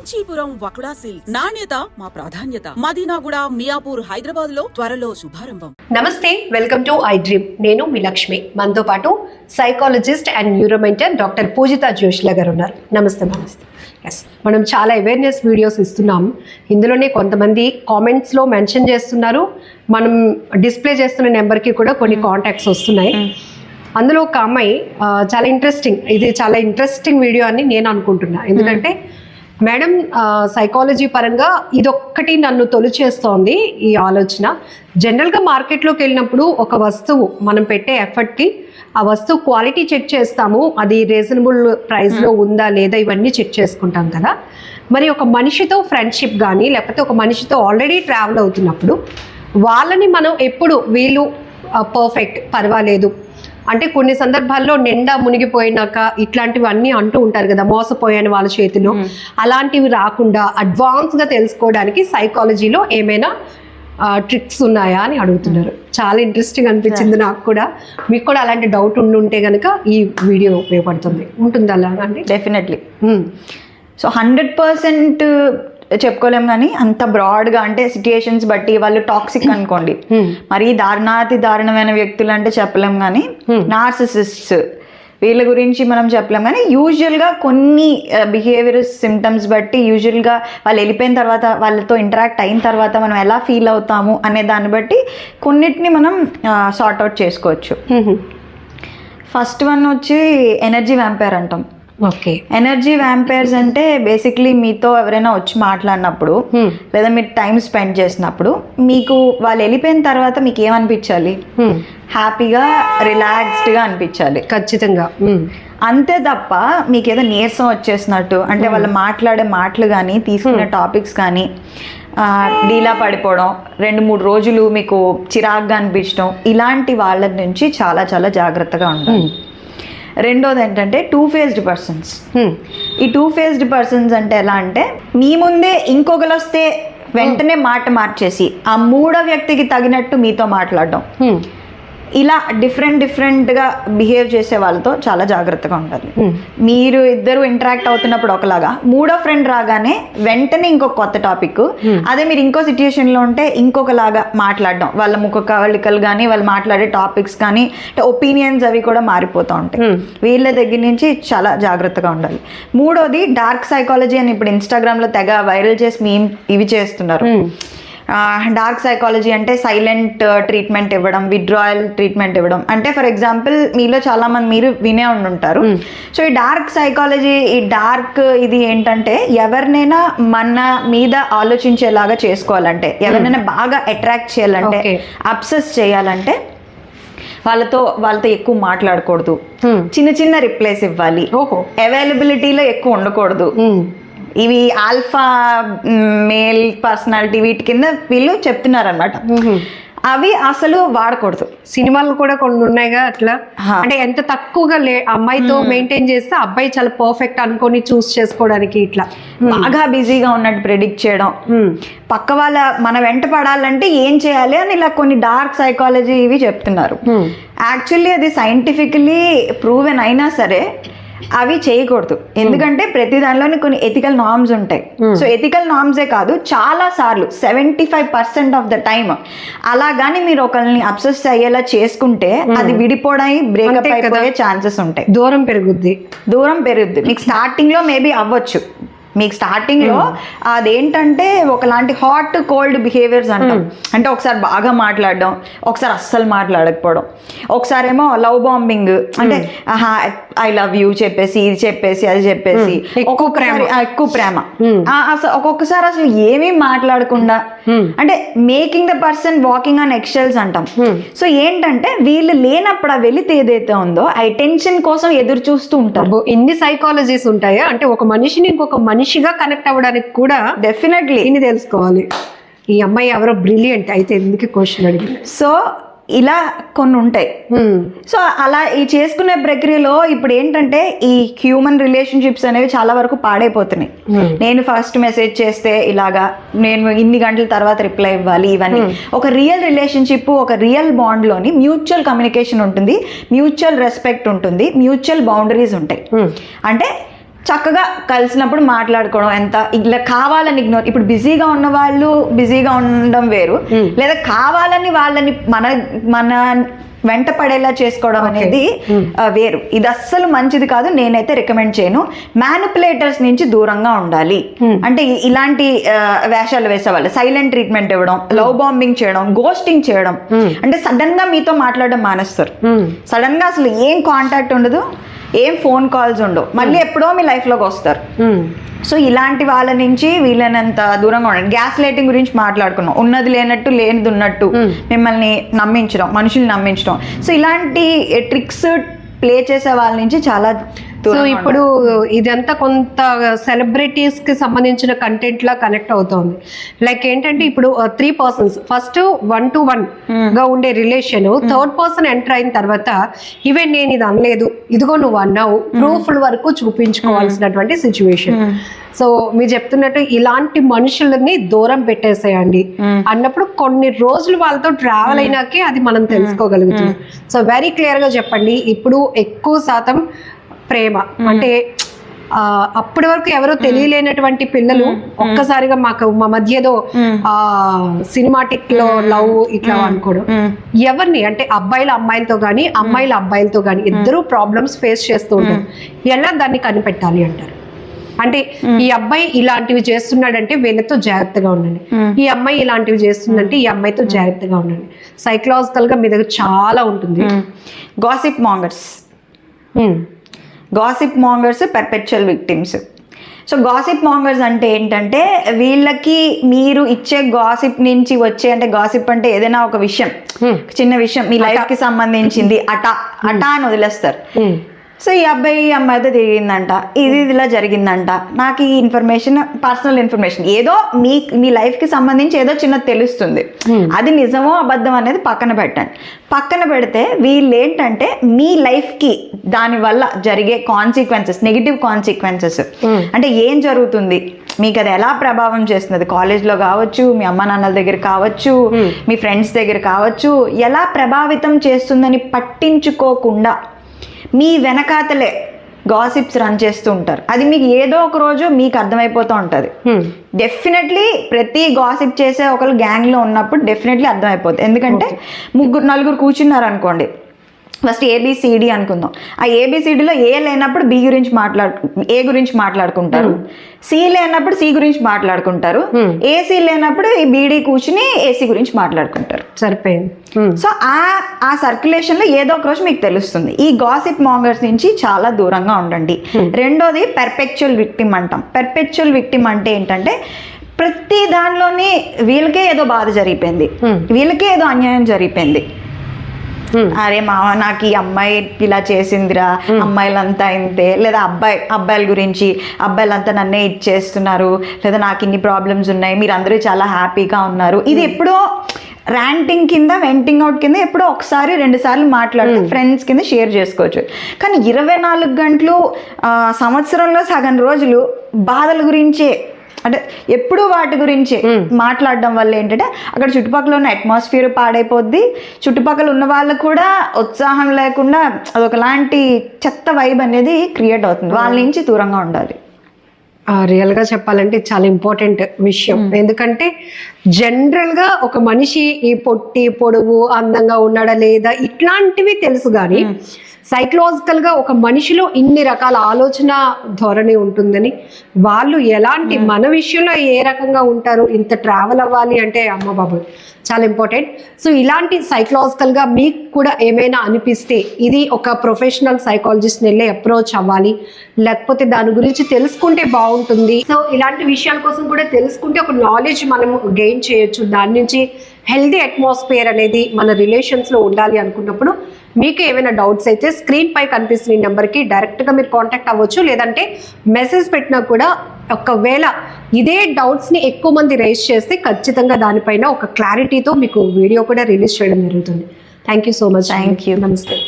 Kanchipuram వకుడా silks నాణ్యత మా ప్రాధాన్యత. మదీనాగూడ, మియాపూర్, హైదరాబాద్ లో త్వరలో శుభారంభం. నమస్తే, వెల్కమ్ టు ఐ డ్రీమ్. నేను మీ లక్ష్మి. మనతో పాటు సైకాలజిస్ట్ అండ్ న్యూరోమెంటర్ డాక్టర్ పూజిత జోష్ల గారు ఉన్నారు. నమస్తే. నమస్తే. ఎస్, మనం చాలా అవేర్నెస్ వీడియోస్ ఇస్తున్నాం. ఇందులోనే కొంతమంది కామెంట్స్లో మెన్షన్ చేస్తున్నారు. మనం డిస్ప్లే చేస్తున్న నెంబర్కి కూడా కొన్ని కాంటాక్ట్స్ వస్తున్నాయి. అందులో ఒక అమ్మాయి చాలా ఇంట్రెస్టింగ్ వీడియో అని నేను అనుకుంటున్నా. ఎందుకంటే మేడం, సైకాలజీ పరంగా ఇదొక్కటి నన్ను తొలిచేస్తోంది ఈ ఆలోచన. జనరల్గా మార్కెట్లోకి వెళ్ళినప్పుడు ఒక వస్తువు మనం పెట్టే ఎఫర్ట్కి ఆ వస్తువు క్వాలిటీ చెక్ చేస్తాము, అది రీజనబుల్ ప్రైస్లో ఉందా లేదా ఇవన్నీ చెక్ చేసుకుంటాం కదా. మరి ఒక మనిషితో ఫ్రెండ్షిప్ కానీ లేకపోతే ఒక మనిషితో ఆల్రెడీ ట్రావెల్ అవుతున్నప్పుడు వాళ్ళని మనం ఎప్పుడు వీళ్ళు పర్ఫెక్ట్ పర్వాలేదు అంటే కొన్ని సందర్భాల్లో నిండా మునిగిపోయినాక ఇట్లాంటివన్నీ అంటూ ఉంటారు కదా, మోసపోయాను వాళ్ళ చేతిలో. అలాంటివి రాకుండా అడ్వాన్స్గా తెలుసుకోవడానికి సైకాలజీలో ఏమైనా ట్రిక్స్ ఉన్నాయా అని అడుగుతున్నారు. చాలా ఇంట్రెస్టింగ్ అనిపించింది నాకు కూడా. మీకు కూడా అలాంటి డౌట్ ఉంటే కనుక ఈ వీడియో ఉపయోగపడుతుంది. ఉంటుంది అలా అండి? డెఫినెట్లీ. సో 100% చెప్పుకోలేం కానీ అంత బ్రాడ్గా అంటే సిచ్యుయేషన్స్ బట్టి వాళ్ళు టాక్సిక్ అనుకోండి, మరి దారుణమైన వ్యక్తులు అంటే చెప్పలేం కానీ నార్సిసిస్ట్స్ వీళ్ళ గురించి మనం చెప్పలేం. కానీ యూజువల్గా కొన్ని బిహేవియర్ సిమ్టమ్స్ బట్టి యూజువల్గా వాళ్ళు వెళ్ళిపోయిన తర్వాత వాళ్ళతో ఇంటరాక్ట్ అయిన తర్వాత మనం ఎలా ఫీల్ అవుతాము అనే దాన్ని బట్టి కొన్నిటిని మనం సార్ట్అవుట్ చేసుకోవచ్చు. ఫస్ట్ వన్ వచ్చి ఎనర్జీ వ్యాంపైర్ అంటాం. ఓకే. ఎనర్జీ వ్యాంపైర్స్ అంటే బేసిక్లీ మీతో ఎవరైనా వచ్చి మాట్లాడినప్పుడు లేదా మీరు టైం స్పెండ్ చేసినప్పుడు మీకు వాళ్ళు వెళ్ళిపోయిన తర్వాత మీకు ఏమనిపించాలి? హ్యాపీగా, రిలాక్స్డ్గా అనిపించాలి. ఖచ్చితంగా. అంతే తప్ప మీకు ఏదో నీరసం వచ్చేసినట్టు అంటే వాళ్ళు మాట్లాడే మాటలు కానీ తీసుకునే టాపిక్స్ కానీ డీలా పడిపోవడం, 2-3 రోజులు మీకు చిరాగ్గా అనిపించడం, ఇలాంటి వాళ్ళ నుంచి చాలా చాలా జాగ్రత్తగా ఉండాలి. రెండోది ఏంటంటే 2-faced పర్సన్స్. ఈ 2-faced పర్సన్స్ అంటే ఎలా అంటే మీ ముందే ఇంకొకరు వస్తే వెంటనే మాట మార్చేసి ఆ మూడో వ్యక్తికి తగినట్టు మీతో మాట్లాడడం, ఇలా డిఫరెంట్గా బిహేవ్ చేసే వాళ్ళతో చాలా జాగ్రత్తగా ఉండాలి. మీరు ఇద్దరు ఇంటరాక్ట్ అవుతున్నప్పుడు ఒకలాగా, మూడో ఫ్రెండ్ రాగానే వెంటనే ఇంకొక కొత్త టాపిక్, అదే మీరు ఇంకో సిచ్యుయేషన్లో ఉంటే ఇంకొకలాగా మాట్లాడడం, వాళ్ళ ముఖ కవళికలు కానీ వాళ్ళు మాట్లాడే టాపిక్స్ కానీ ఒపీనియన్స్ అవి కూడా మారిపోతూ ఉంటాయి. వీళ్ళ దగ్గర నుంచి చాలా జాగ్రత్తగా ఉండాలి. మూడోది డార్క్ సైకాలజీ అని ఇప్పుడు ఇన్స్టాగ్రామ్లో తెగ వైరల్ చేసి ఇవి చేస్తున్నారు. డార్క్ సైకాలజీ అంటే సైలెంట్ ట్రీట్మెంట్ ఇవ్వడం, విత్డ్రాయల్ ట్రీట్మెంట్ ఇవ్వడం. అంటే ఫర్ ఎగ్జాంపుల్ మీలో చాలా మంది మీరు వినే ఉంటారు. సో ఈ డార్క్ సైకాలజీ, ఈ డార్క్ ఇది ఏంటంటే ఎవరినైనా మన మీద ఆలోచించేలాగా చేసుకోవాలంటే, ఎవరినైనా బాగా అట్రాక్ట్ చేయాలంటే, అబ్సెస్ చేయాలంటే వాళ్ళతో ఎక్కువ మాట్లాడకూడదు, చిన్న రిప్లైస్ ఇవ్వాలి, అవైలబిలిటీలో ఎక్కువ ఉండకూడదు. ఇవి ఆల్ఫా మేల్ పర్సనాలిటీ వీటి కింద వీళ్ళు చెప్తున్నారు అనమాట. అవి అసలు వాడకూడదు. సినిమాలు కూడా కొన్ని ఉన్నాయిగా అట్లా. అంటే ఎంత తక్కువగా అమ్మాయితో మెయింటైన్ చేస్తే అబ్బాయి చాలా పర్ఫెక్ట్ అనుకొని చూస్ చేసుకోవడానికి ఇట్లా బాగా బిజీగా ఉన్నట్టు ప్రెడిక్ట్ చేయడం, పక్క వాళ్ళ మన వెంట పడాలంటే ఏం చేయాలి అని ఇలా కొన్ని డార్క్ సైకాలజీ ఇవి చెప్తున్నారు. యాక్చువల్లీ అది సైంటిఫికలీ ప్రూవెన్ అయినా సరే అవి చేయకూడదు. ఎందుకంటే ప్రతి దానిలోని కొన్ని ఎథికల్ నార్మ్స్ ఉంటాయి. సో ఎథికల్ నార్మ్సే కాదు, చాలా సార్లు 75% ఆఫ్ ద టైమ్ అలా కానీ మీరు ఒకరిని అబ్సెస్ అయ్యేలా చేసుకుంటే అది విడిపోవడానికి బ్రేకప్ అయిపోయే ఛాన్సెస్ ఉంటాయి. దూరం పెరుగుద్ది. మీకు స్టార్టింగ్ లో మేబీ అవ్వచ్చు. మీకు స్టార్టింగ్లో అదేంటంటే ఒకలాంటి హాట్ కోల్డ్ బిహేవియర్స్ అంటాం. అంటే ఒకసారి బాగా మాట్లాడడం, ఒకసారి అస్సలు మాట్లాడకపోవడం, ఒకసారి ఏమో లవ్ బాంబింగ్ అంటే ఐ లవ్ యూ చెప్పేసి, ఇది చెప్పేసి, అది చెప్పేసి ఎక్కువ ప్రేమ. ఒక్కొక్కసారి అసలు ఏమీ మాట్లాడకుండా అంటే making the person walking on eggshells అంటాం. సో ఏంటంటే వీళ్ళు లేనప్పుడు ఆ వెలితి ఏదైతే ఉందో ఆ అటెన్షన్ కోసం ఎదురు చూస్తూ ఉంటారు. ఇన్ని సైకాలజీస్ ఉంటాయా అంటే ఒక మనిషిని ఇంకొక మనిషిగా కనెక్ట్ అవ్వడానికి కూడా డెఫినెట్లీ ఇన్ని తెలుసుకోవాలి. ఈ అమ్మాయి ఎవరో బ్రిలియంట్ అయితే ఎందుకు క్వశ్చన్ అడిగింది. సో ఇలా కొన్ని ఉంటాయి. సో అలా ఈ చేసుకునే ప్రక్రియలో ఇప్పుడు ఏంటంటే ఈ హ్యూమన్ రిలేషన్షిప్స్ అనేవి చాలా వరకు పాడైపోతున్నాయి. నేను ఫస్ట్ మెసేజ్ చేస్తే ఇలాగా, నేను ఇన్ని గంటల తర్వాత రిప్లై ఇవ్వాలి, ఇవన్నీ. ఒక రియల్ రిలేషన్షిప్, ఒక రియల్ బాండ్లోని మ్యూచువల్ కమ్యూనికేషన్ ఉంటుంది, మ్యూచువల్ రెస్పెక్ట్ ఉంటుంది, మ్యూచువల్ బౌండరీస్ ఉంటాయి. అంటే చక్కగా కలిసినప్పుడు మాట్లాడుకోవడం, ఎంత ఇలా కావాలని ఇగ్నోర్. ఇప్పుడు బిజీగా ఉన్న వాళ్ళు బిజీగా ఉండడం వేరు, లేదా కావాలని వాళ్ళని మన వెంట పడేలా చేసుకోవడం అనేది వేరు. ఇది అస్సలు మంచిది కాదు, నేనైతే రికమెండ్ చేయను. మ్యానిపులేటర్స్ నుంచి దూరంగా ఉండాలి. అంటే ఇలాంటి వేషాలు వేసేవాళ్ళు సైలెంట్ ట్రీట్మెంట్ ఇవ్వడం, లవ్ బాంబింగ్ చేయడం, గోస్టింగ్ చేయడం. అంటే సడన్ గా మీతో మాట్లాడడం మానేస్తారు, సడన్ గా అసలు ఏం కాంటాక్ట్ ఉండదు, ఏం ఫోన్ కాల్స్ ఉండవు, మళ్ళీ ఎప్పుడో మీ లైఫ్ లోకి వస్తారు. సో ఇలాంటి వాళ్ళ నుంచి వీళ్ళనంత దూరంగా ఉండండి. గ్యాస్ లైటింగ్ గురించి మాట్లాడుకున్నాం, ఉన్నది లేనట్టు లేనిది ఉన్నట్టు మిమ్మల్ని నమ్మించడం, మనుషుల్ని నమ్మించడం. సో ఇలాంటి ట్రిక్స్ ప్లే చేసే వాళ్ళ నుంచి చాలా. సో ఇప్పుడు ఇదంతా కొంత సెలబ్రిటీస్ కి సంబంధించిన కంటెంట్ లా కనెక్ట్ అవుతోంది. లైక్ ఏంటంటే ఇప్పుడు 3 persons ఫస్ట్ 1-to-1 గా ఉండే రిలేషన్, థర్డ్ పర్సన్ ఎంటర్ అయిన తర్వాత ఈవెన్ నేను ఇది అనలేదు, ఇదిగో నువ్వు అన్నావు, ప్రూఫ్ల వరకు చూపించుకోవాల్సినటువంటి సిచ్యువేషన్. సో మీరు చెప్తున్నట్టు ఇలాంటి మనుషులని దూరం పెట్టేసేయండి అన్నప్పుడు కొన్ని రోజులు వాళ్ళతో ట్రావెల్ అయినాకే అది మనం తెలుసుకోగలుగుతున్నాం. సో వెరీ క్లియర్ గా చెప్పండి, ఇప్పుడు ఎక్కువ శాతం ప్రేమ అంటే అప్పటి వరకు ఎవరో తెలియలేనటువంటి పిల్లలు ఒక్కసారిగా మా మధ్య ఏదో సినిమాటిక్ లో లవ్ ఇట్లా అనుకోవడం. ఎవరిని అంటే అబ్బాయిల అమ్మాయిలతో గానీ అమ్మాయిల అబ్బాయిలతో గానీ ఇద్దరు ప్రాబ్లమ్స్ ఫేస్ చేస్తూ ఉంటారు. ఎలా దాన్ని కనిపెట్టాలి అంటారు? అంటే ఈ అబ్బాయి ఇలాంటివి చేస్తున్నాడంటే వీళ్ళతో జాగ్రత్తగా ఉండండి, ఈ అమ్మాయి ఇలాంటివి చేస్తుందంటే ఈ అమ్మాయితో జాగ్రత్తగా ఉండండి. సైకలాజికల్ గా మీ దగ్గర చాలా ఉంటుంది. Gossip mongers perpetual victims. So gossip mongers అంటే ఏంటంటే వీళ్ళకి మీరు ఇచ్చే గాసిప్ నుంచి వచ్చే, అంటే గాసిప్ అంటే ఏదైనా ఒక విషయం, చిన్న విషయం మీ లైఫ్ కి సంబంధించింది అటా అని వదిలేస్తారు. సో ఈ అబ్బాయి అమ్మాయితో తిరిగిందంట, ఇది ఇలా జరిగిందంట, నాకు ఈ ఇన్ఫర్మేషన్ పర్సనల్ ఇన్ఫర్మేషన్ ఏదో మీ లైఫ్కి సంబంధించి ఏదో చిన్నది తెలుస్తుంది, అది నిజమో అబద్ధం అనేది పక్కన పెట్టండి. పక్కన పెడితే వీళ్ళు ఏంటంటే మీ లైఫ్కి దానివల్ల జరిగే కాన్సిక్వెన్సెస్, నెగిటివ్ కాన్సిక్వెన్సెస్, అంటే ఏం జరుగుతుంది మీకు, అది ఎలా ప్రభావం చేస్తుంది, కాలేజ్లో కావచ్చు, మీ అమ్మ నాన్నల దగ్గర కావచ్చు, మీ ఫ్రెండ్స్ దగ్గర కావచ్చు, ఎలా ప్రభావితం చేస్తుందని పట్టించుకోకుండా మీ వెనకాతలే గాసిప్స్ రన్ చేస్తూ ఉంటారు. అది మీకు ఏదో ఒక రోజు మీకు అర్థమైపోతూ ఉంటుంది. డెఫినెట్లీ ప్రతి గాసిప్ చేసే ఒకరు గ్యాంగ్లో ఉన్నప్పుడు డెఫినెట్లీ అర్థమైపోతుంది. ఎందుకంటే 3-4 కూర్చున్నారు అనుకోండి, ఫస్ట్ ఏబిసిడి అనుకుందాం. ఆ ఏబిసిడిలో ఏ లేనప్పుడు ఏ గురించి మాట్లాడుకుంటారు, సి లేనప్పుడు సి గురించి మాట్లాడుకుంటారు, ఏసీ లేనప్పుడు ఈ బీడీ కూర్చుని ఏసీ గురించి మాట్లాడుకుంటారు. సరిపోయింది. సో ఆ సర్క్యులేషన్ లో ఏదో ఒక రోజు మీకు తెలుస్తుంది. ఈ గాసిప్ మాంగర్స్ నుంచి చాలా దూరంగా ఉండండి. రెండోది పెర్పెచువల్ విక్టిమ్ అంటాం. పెర్పెచువల్ విక్టిమ్ అంటే ఏంటంటే ప్రతి దానిలోని వీళ్ళకే ఏదో బాధ జరిగిపోయింది, వీళ్ళకే ఏదో అన్యాయం జరిగిపోయింది, అరే మావ నాకు ఈ అమ్మాయి ఇలా చేసిందిరా, అమ్మాయిలంతా ఇంతే, లేదా అబ్బాయిల గురించి అబ్బాయిలంతా నన్నే ఇచ్చేస్తున్నారు, లేదా నాకు ఇన్ని ప్రాబ్లమ్స్ ఉన్నాయి, మీరు అందరూ చాలా హ్యాపీగా ఉన్నారు. ఇది ఎప్పుడో ర్యాంటింగ్ కింద, వెంటింగ్ అవుట్ కింద ఎప్పుడో 1-2 సార్లు మాట్లాడితే ఫ్రెండ్స్ కింద షేర్ చేసుకోవచ్చు. కానీ 24 గంటలు సంవత్సరంలో సగం రోజులు బాధల గురించే, అంటే ఎప్పుడు వాటి గురించి మాట్లాడడం వల్ల ఏంటంటే అక్కడ చుట్టుపక్కల ఉన్న అట్మాస్ఫియర్ పాడైపోద్ది, చుట్టుపక్కల ఉన్న వాళ్ళకు కూడా ఉత్సాహం లేకుండా అదొకలాంటి చెత్త వైబ్ అనేది క్రియేట్ అవుతుంది. వాళ్ళ నుంచి దూరంగా ఉండాలి. రియల్గా చెప్పాలంటే చాలా ఇంపార్టెంట్ విషయం. ఎందుకంటే జనరల్గా ఒక మనిషి ఈ పొట్టి పొడవు అందంగా ఉన్నాడా లేదా ఇట్లాంటివి తెలుసు, కానీ సైకలాజికల్గా ఒక మనిషిలో ఇన్ని రకాల ఆలోచన ధోరణి ఉంటుందని, వాళ్ళు ఎలాంటి మన విషయంలో ఏ రకంగా ఉంటారు, ఇంత ట్రావెల్ అవ్వాలి అంటే అమ్మ బాబు చాలా ఇంపార్టెంట్. సో ఇలాంటి సైకలాజికల్గా మీకు కూడా ఏమైనా అనిపిస్తే ఇది ఒక ప్రొఫెషనల్ సైకాలజిస్ట్ని వెళ్ళి అప్రోచ్ అవ్వాలి, లేకపోతే దాని గురించి తెలుసుకుంటే బాగుంటుంది. సో ఇలాంటి విషయాల కోసం కూడా తెలుసుకుంటే ఒక నాలెడ్జ్ మనం గెయిన్ చేయొచ్చు. దాని నుంచి హెల్దీ అట్మాస్ఫియర్ అనేది మన రిలేషన్స్లో ఉండాలి అనుకున్నప్పుడు మీకు ఏమైనా డౌట్స్ అయితే స్క్రీన్ పై కనిపిస్తున్న నెంబర్కి డైరెక్ట్గా మీరు కాంటాక్ట్ అవ్వచ్చు, లేదంటే మెసేజ్ పెట్టినా కూడా ఒకవేళ ఇదే డౌట్స్ని ఎక్కువ మంది రేస్ చేస్తే ఖచ్చితంగా దానిపైన ఒక క్లారిటీతో మీకు వీడియో కూడా రిలీజ్ చేయడం జరుగుతుంది. Thank you so much. Thank you. నమస్తే.